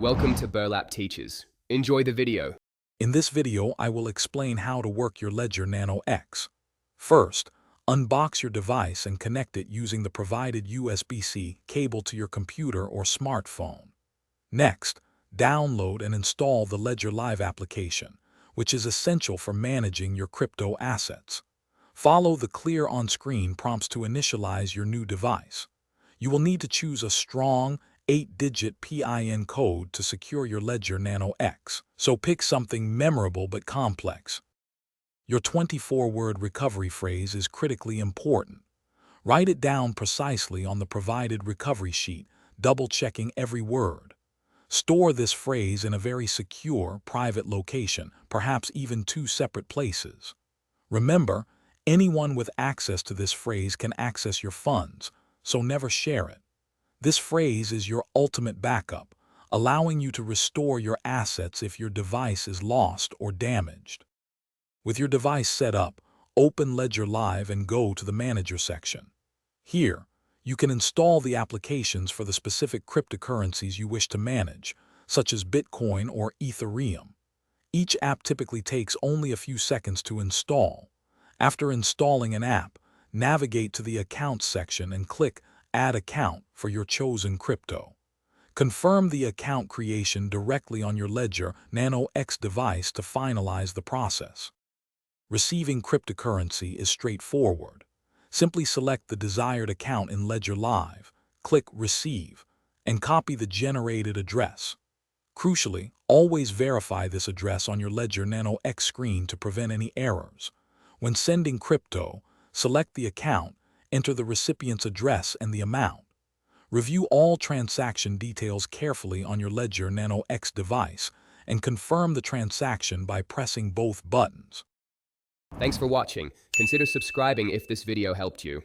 Welcome to Burlap Teachers. Enjoy the video. In this video, I will explain how to work your Ledger Nano X. First, unbox your device and connect it using the provided USB-C cable to your computer or smartphone. Next, download and install the Ledger Live application, which is essential for managing your crypto assets. Follow the clear on-screen prompts to initialize your new device. You will need to choose a strong 8-digit PIN code to secure your Ledger Nano X, so pick something memorable but complex. Your 24-word recovery phrase is critically important. Write it down precisely on the provided recovery sheet, double-checking every word. Store this phrase in a very secure, private location, perhaps even 2 separate places. Remember, anyone with access to this phrase can access your funds, so never share it. This phrase is your ultimate backup, allowing you to restore your assets if your device is lost or damaged. With your device set up, open Ledger Live and go to the Manager section. Here, you can install the applications for the specific cryptocurrencies you wish to manage, such as Bitcoin or Ethereum. Each app typically takes only a few seconds to install. After installing an app, navigate to the Accounts section and click Add Account for your chosen crypto. Confirm the account creation directly on your Ledger Nano X device to finalize the process. Receiving cryptocurrency is straightforward. Simply select the desired account in Ledger Live, click Receive, and copy the generated address. Crucially, always verify this address on your Ledger Nano X screen to prevent any errors. When sending crypto, select the account, enter the recipient's address and the amount. Review all transaction details carefully on your Ledger Nano X device and confirm the transaction by pressing both buttons. Thanks for watching. Consider subscribing if this video helped you.